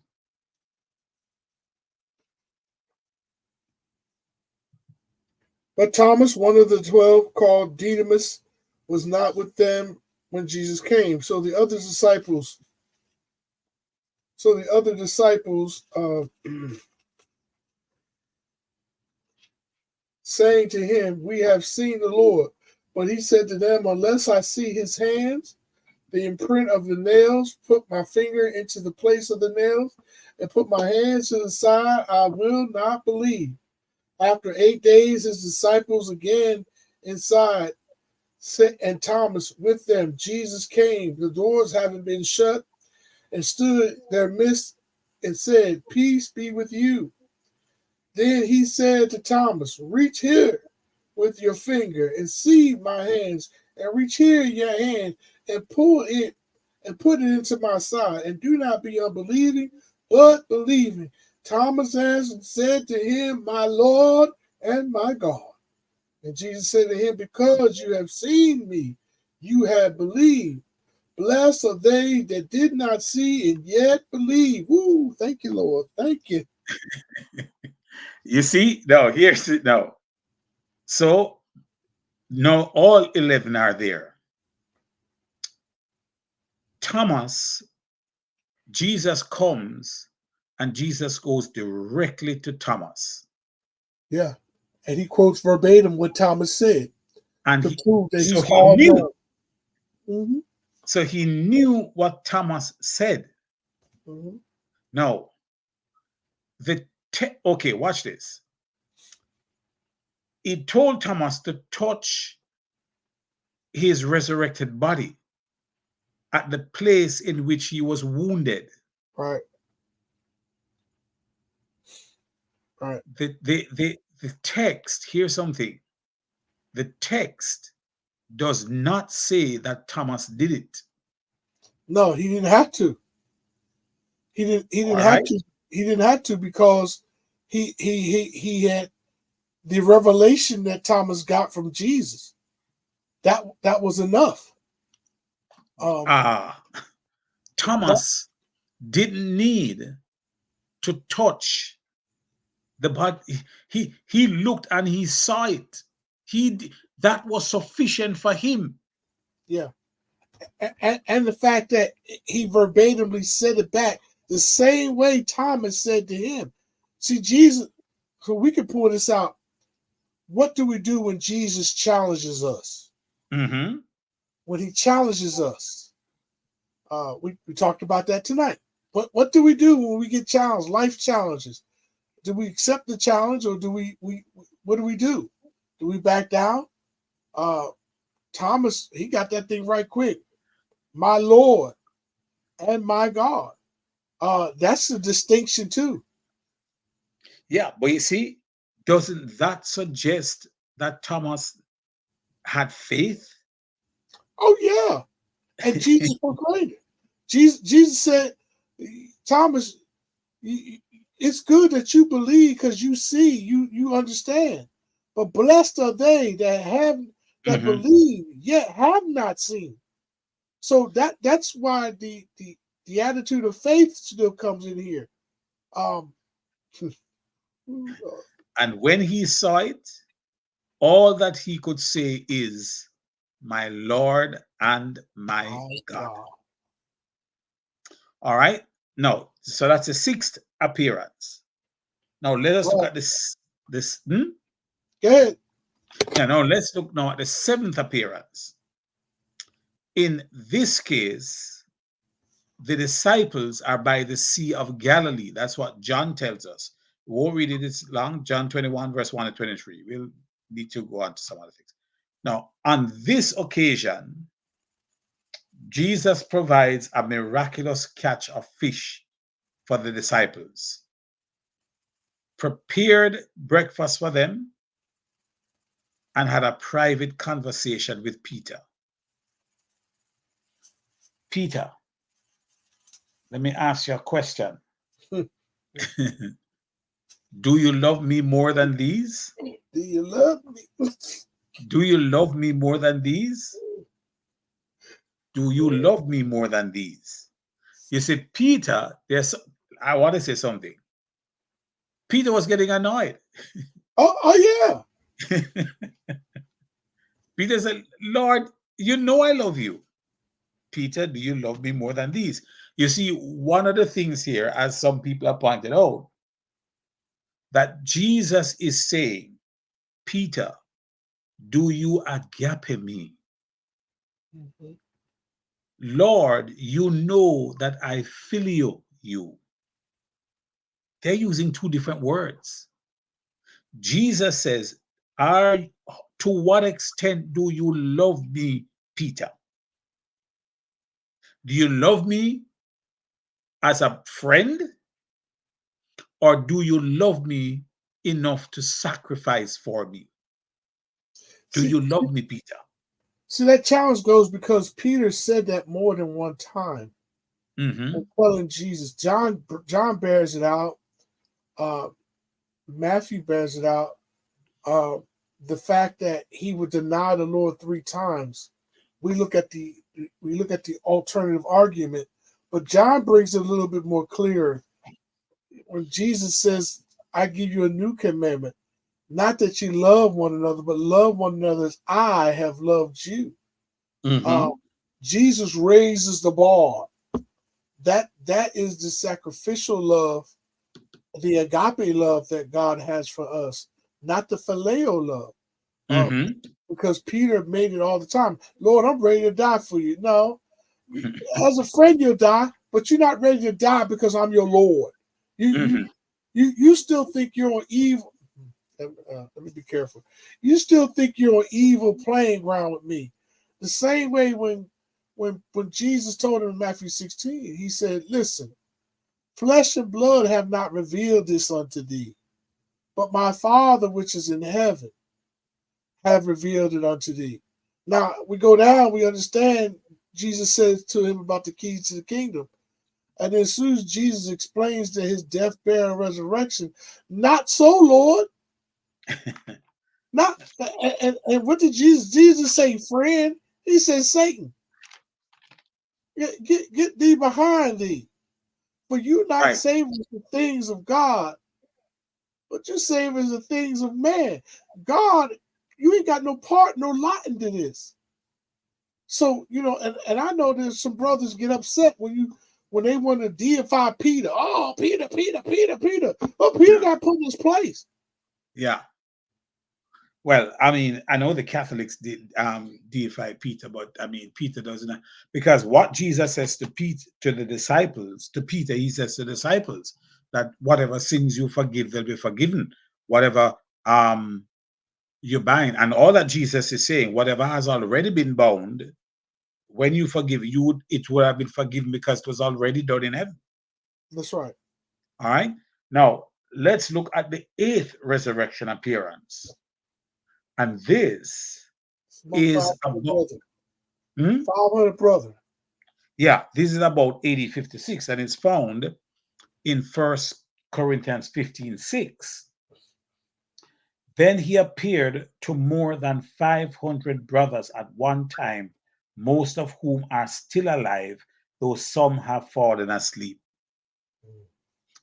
But Thomas, one of the 12, called Didymus, was not with them when Jesus came. So the other disciples, saying to him, "We have seen the Lord." But he said to them, "Unless I see his hands, the imprint of the nails, put my finger into the place of the nails, and put my hands to the side, I will not believe." After 8 days, his disciples again inside, and Thomas with them. Jesus came, the doors having been shut, and stood their midst and said, "Peace be with you." Then he said to Thomas, "Reach here with your finger and see my hands, and reach here your hand and pull it and put it into my side, and do not be unbelieving, but believing." Thomas answered and said to him, "My Lord and my God." And Jesus said to him, "Because you have seen me, you have believed. Blessed are they that did not see and yet believe." Woo! Thank you, Lord. Thank you. You see? No, here's it. No. So, no, all 11 are there. Thomas, Jesus comes and Jesus goes directly to Thomas. Yeah. And he quotes verbatim what Thomas said And to prove that so he's he hard knew. enough. Hmm. So he knew what Thomas said. Hmm. Now, okay, watch this. He told Thomas to touch his resurrected body at the place in which he was wounded. Right. Right. The text, here's something. The text does not say that Thomas did it. No, he didn't have to. He didn't All have right. to. He didn't have to because he had the revelation that Thomas got from Jesus. That was enough. Um Ah, that Thomas didn't need to touch the body. He looked and he saw it. That was sufficient for him. Yeah. And the fact that he verbatimly said it back the same way Thomas said to him. See, Jesus, so we can pull this out. What do we do when Jesus challenges us? Mm-hmm. When he challenges us, we talked about that tonight. What do we do when we get challenged? Life challenges. Do we accept the challenge, or do we what do we do? Do we back down? Thomas, he got that thing right quick. My Lord and my God. That's the distinction too. Yeah, but you see, doesn't that suggest that Thomas had faith? Oh yeah, and Jesus proclaimed it. Jesus said, Thomas, it's good that you believe because you see, you understand. But blessed are they that Mm-hmm. believe yet have not seen. So that's why the attitude of faith still comes in here. Um, And when he saw it, all that he could say is, my Lord and my my God. God. All right. No, so that's the sixth appearance. Now let us look Right. at this. Go ahead. Yeah, now let's look now at the seventh appearance. In this case, the disciples are by the Sea of Galilee. That's what John tells us. We won't read it, it's long. John 21, verse 1 to 23. We'll need to go on to some other things. Now, on this occasion, Jesus provides a miraculous catch of fish for the disciples, prepared breakfast for them, and had a private conversation with Peter. Peter, let me ask you a question. Do you love me more than these? Do you love me? Do you love me more than these? Do you love me more than these? You see, Peter, I want to say something. Peter was getting annoyed. Oh yeah. Peter said, Lord, you know I love you. Peter, do you love me more than these? You see, one of the things here, as some people have pointed out, that Jesus is saying, Peter, do you agape me? Mhm. Lord, you know that I filio you. They're using two different words. Jesus says, Are to what extent do you love me, Peter? Do you love me as a friend, or do you love me enough to sacrifice for me? Do See, you love me, Peter? see that challenge goes because Peter said that more than one time. Mm-hmm. Telling Jesus, John bears it out. Uh, Matthew bears it out. Uh, the fact that he would deny the Lord three times. We look at the alternative argument, but John brings it a little bit more clear when Jesus says, "I give you a new commandment, not that you love one another, but love one another as I have loved you." Uh, Mm-hmm. Jesus raises the bar. That is the sacrificial love, the agape love that God has for us, not the phileo love. Uh, Mm-hmm. because Peter made it all the time. Lord, I'm ready to die for you. No, as a friend you'll die, but you're not ready to die because I'm your Lord. You you Mm-hmm. you still think you're on evil. Let me be careful. You still think you're on evil playing ground with me. The same way when Jesus told him in Matthew 16, he said, "Listen, flesh and blood have not revealed this unto thee, but my Father which is in heaven have revealed it unto thee." Now we go down, we understand Jesus says to him about the keys to the kingdom. And then as soon as Jesus explains to his death, burial, and resurrection, not so, Lord. Not and what did Jesus say, friend? He said, Satan, get thee behind thee. For you not Right. saving the things of God, but you're saving the things of man. God, you ain't got no part, no lot into this. So, and I know there's some brothers get upset when they want to deify Peter. Oh, Peter, Peter, Peter, Peter. Oh, Peter Yeah. got put in his place. Yeah. Well, I mean, I know the Catholics did deify Peter, but I mean, Peter doesn't, because what Jesus says to Peter, to the disciples, to Peter, he says to the disciples that whatever sins you forgive, they'll be forgiven. Whatever you bind, and all that Jesus is saying, whatever has already been bound, when you forgive, it would have been forgiven because it was already done in heaven. That's right. All right. Now let's look at the eighth resurrection appearance, and this It's about is 500 about. brother. Hmm? 500 brother. Yeah, this is about AD 56, and it's found in First Corinthians 15:6. Then he appeared to more than 500 brothers at one time, most of whom are still alive, though some have fallen asleep.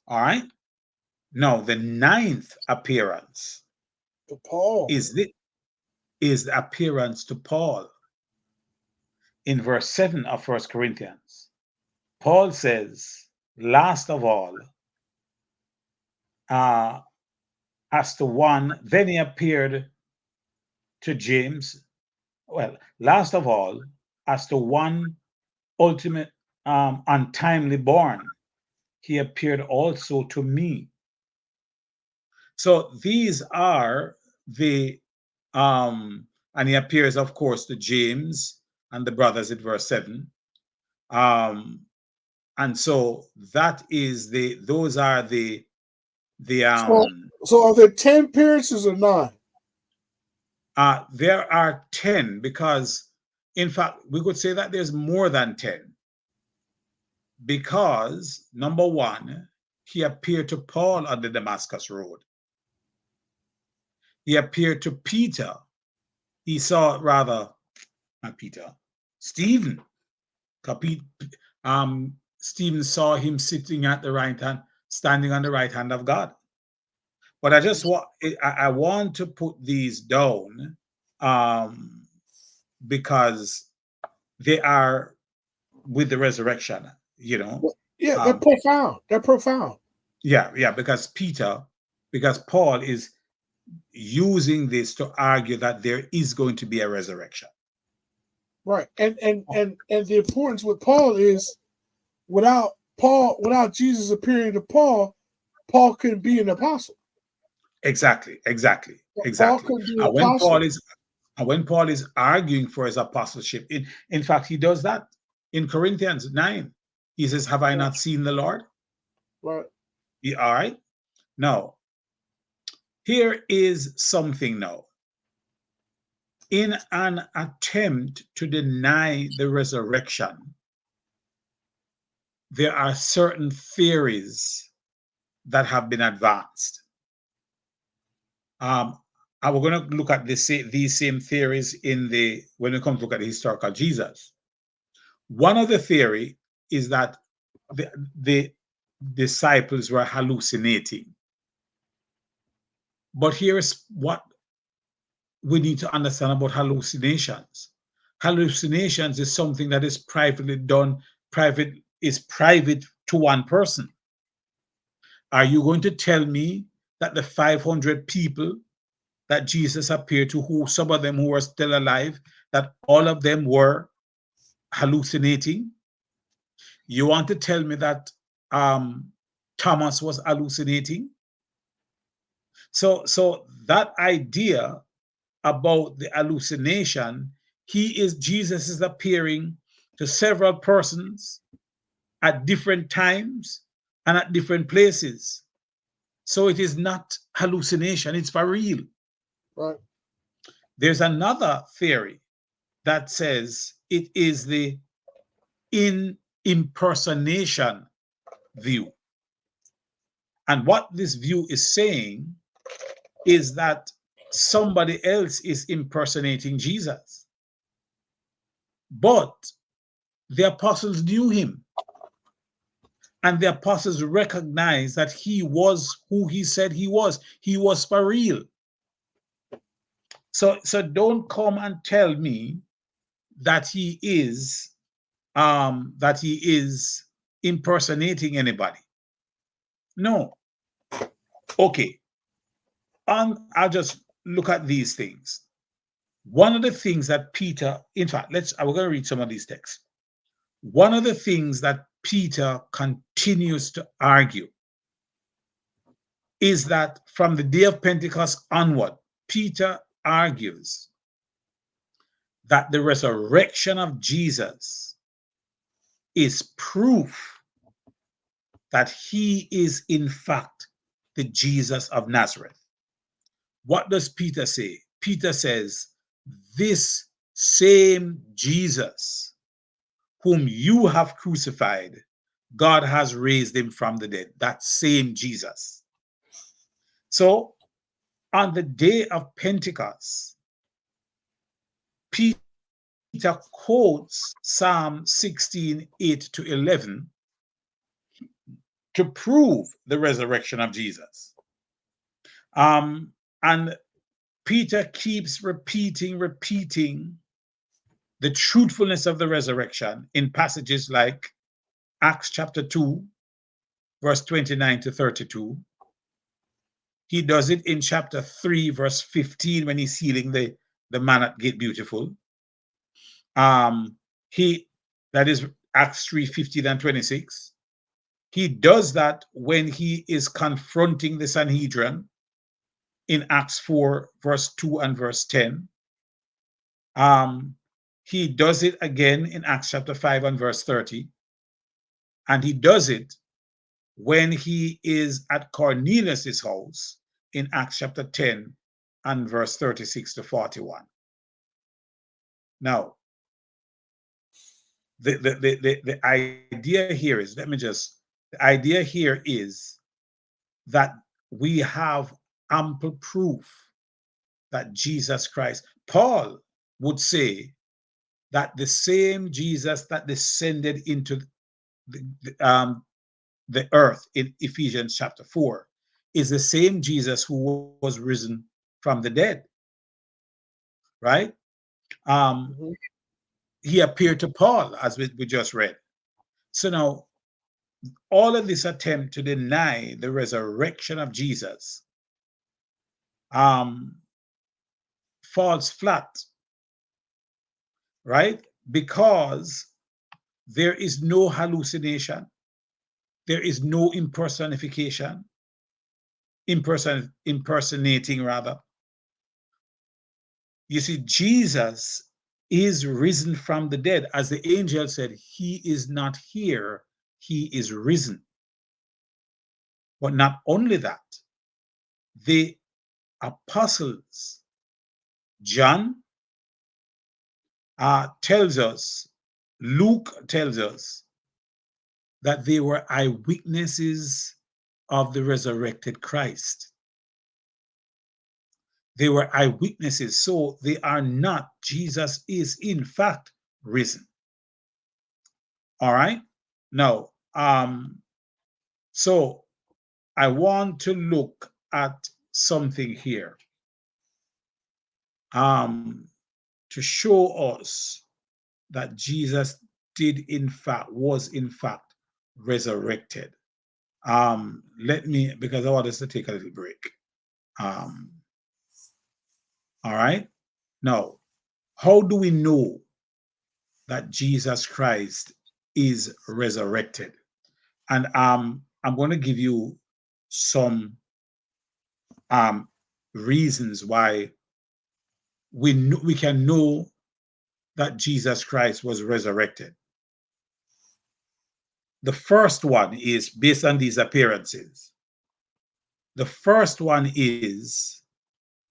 All right. Now, the ninth appearance To Paul. is the appearance to Paul in verse 7 of First Corinthians. Paul says, last of all, uh, as to one, then he appeared to James. Well, last of all, as to one ultimate untimely born, he appeared also to me. So these are the and he appears, of course, to James and the brothers at verse 7. Um, and so that is those are the So, so are there 10 appearances or 9? there are 10, because in fact we could say that there's more than 10, because number one, he appeared to Paul on the Damascus road. He appeared to Peter. He saw, rather, not Peter, Stephen. Stephen saw him sitting at the right hand, standing on the right hand of God. But I want to put these down, um, because they are with the resurrection, you know. Yeah, they're Um, profound. They're profound. yeah, because Paul is using this to argue that there is going to be a resurrection. Right. And the importance with Paul is without Jesus appearing to Paul, Paul couldn't be an apostle. Paul Exactly. couldn't be an And when apostle. Paul is arguing for his apostleship, in fact, he does that in Corinthians 9. He says, "Have I not seen the Lord?" Right. All right. Now, here is something now. In an attempt to deny the resurrection, there are certain theories that have been advanced. Um, and we're going to look at these same theories when we come to look at the historical Jesus. One of the theory is that the disciples were hallucinating. But here's what we need to understand about hallucinations. Hallucinations is something that is privately done, private to one person. Are you going to tell me that the 500 people that Jesus appeared to, who some of them who were still alive, that all of them were hallucinating? You want to tell me that Thomas was hallucinating? So that idea about the hallucination, Jesus is appearing to several persons at different times and at different places. So it is not hallucination, it's for real. Right. There's another theory that says it is the impersonation view. And what this view is saying is that somebody else is impersonating Jesus. But the apostles knew him. And the apostles recognized that he was who he said he was. He was for real. So don't come and tell me that he is impersonating anybody. No. Okay. I'll just look at these things. One of the things that Peter, in fact, we're going to read some of these texts. One of the things that Peter continues to argue is that from the day of Pentecost onward, Peter argues that the resurrection of Jesus is proof that he is in fact the Jesus of Nazareth. What does Peter say? Peter says, this same Jesus whom you have crucified, God has raised him from the dead. That same Jesus. So on the day of Pentecost, Peter quotes Psalm 16, 8 to 11 to prove the resurrection of Jesus. And Peter keeps repeating the truthfulness of the resurrection in passages like Acts chapter 2, verse 29 to 32. He does it in chapter 3, verse 15, when he's healing the man at Gate Beautiful. That is Acts 3, 15 and 26. He does that when he is confronting the Sanhedrin in Acts 4, verse 2 and verse 10. He does it again in Acts chapter 5 and verse 30. And he does it when he is at Cornelius' house in Acts chapter 10 and verse 36 to 41. Now, the idea here is, the idea here is that we have ample proof that Jesus Christ, Paul would say that the same Jesus that descended into the earth in Ephesians chapter 4 is the same Jesus who was risen from the dead, right? He appeared to Paul, as we just read. So now, all of this attempt to deny the resurrection of Jesus falls flat, right? Because there is no hallucination, there is no impersonification, impersonating rather. You see, Jesus is risen from the dead. As the angel said, he is not here, he is risen. But not only that, the apostles, John tells us, Luke tells us that they were eyewitnesses of the resurrected Christ. They were eyewitnesses, so they are not. Jesus is in fact risen. All right. Now, so I want to look at something here to show us that Jesus was in fact resurrected. Because I want us to take a little break. All right. Now, how do we know that Jesus Christ is resurrected? And I'm going to give you some reasons why we can know that Jesus Christ was resurrected. The first one is based on these appearances. The first one is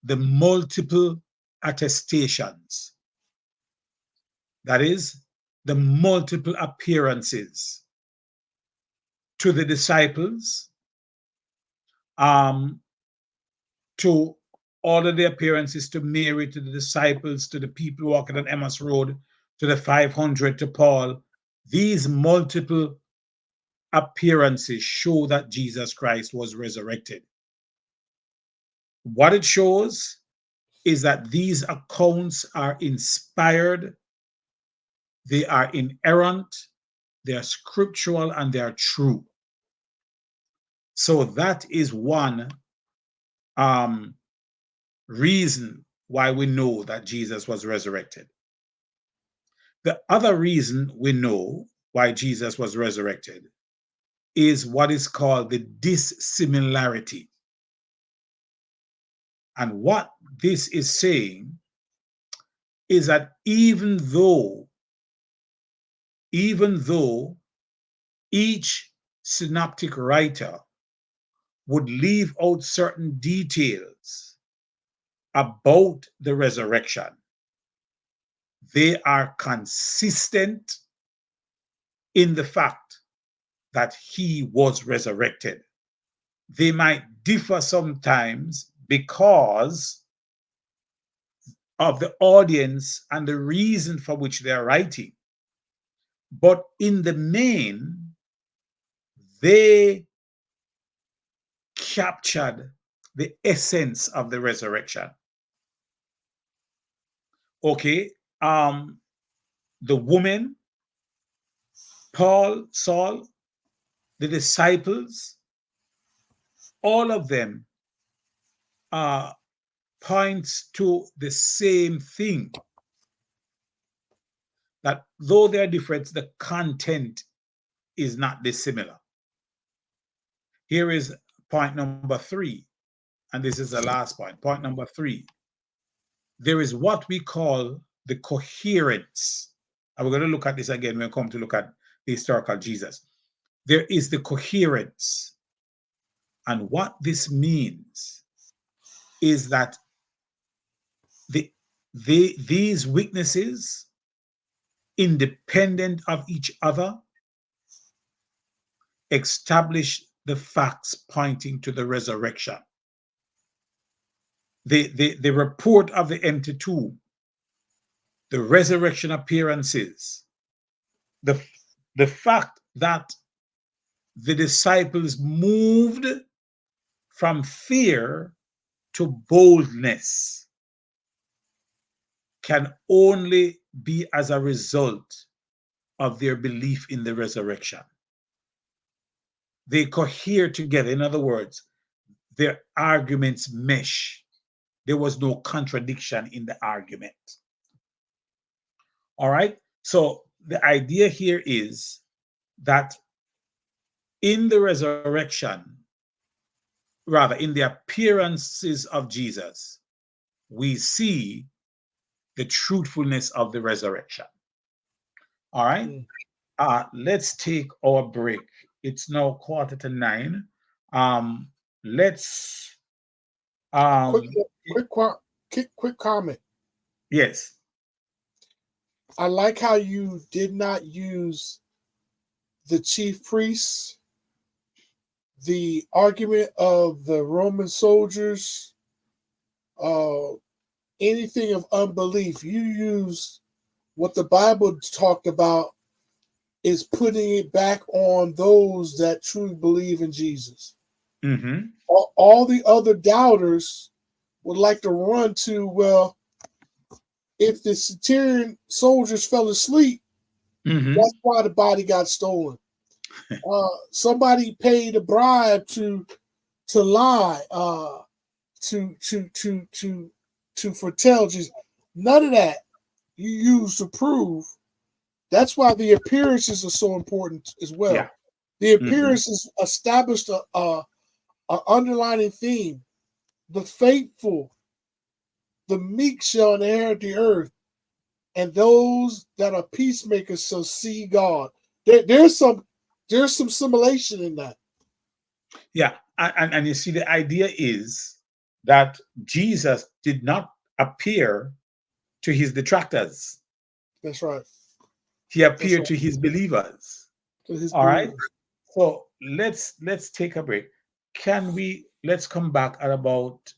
the multiple attestations. That is, the multiple appearances to the disciples, to all of the appearances to Mary, to the disciples, to the people walking on Emmaus Road, to the 500, to Paul. These multiple appearances show that Jesus Christ was resurrected. What it shows is that these accounts are inspired, they are inerrant, they are scriptural, and they are true. So that is one um, reason why we know that Jesus was resurrected. The other reason we know why Jesus was resurrected is what is called the dissimilarity. And what this is saying is that even though each synoptic writer would leave out certain details about the resurrection, they are consistent in the fact that he was resurrected. They might differ sometimes because of the audience and the reason for which they are writing. But in the main, they captured the essence of the resurrection. Okay, the woman, Paul, Saul, the disciples, all of them uh, points to the same thing, that though they're different, the content is not dissimilar. Here is point number 3, and this is the last point. Point number 3, there is what we call the coherence. And we're going to look at this again when we come to look at the historical Jesus. There is the coherence. And what this means is that these witnesses, independent of each other, establish the facts pointing to the resurrection. The report of the NT2, the resurrection appearances, the, the fact that the disciples moved from fear to boldness can only be as a result of their belief in the resurrection. They cohere together. In other words, their arguments mesh. There was no contradiction in the argument. All right. So the idea here is that in the resurrection, rather in the appearances of Jesus, we see the truthfulness of the resurrection. All right. Let's take our break. It's now 8:45. Let's Quick, um quick comment. yes. I like how you did not use the chief priests, the argument of the Roman soldiers, uh, anything of unbelief. You used what the Bible talked about is putting it back on those that truly believe in Jesus. Mm-hmm. All the other doubters would like to run to, well, if the Syrian soldiers fell asleep, Mm-hmm. that's why the body got stolen. Somebody paid a bribe to lie, to foretell Jesus. None of that you use to prove. That's why the appearances are so important as Yeah. well. The Mm-hmm. appearances established a underlining theme: the faithful, the meek shall inherit the earth, and those that are peacemakers shall see God. There's some simulation in that. Yeah. And you see, the idea is that Jesus did not appear to his detractors. That's right. He That's appeared right. to his believers. To his All right. believers. So let's take a break. Can we let's come back at about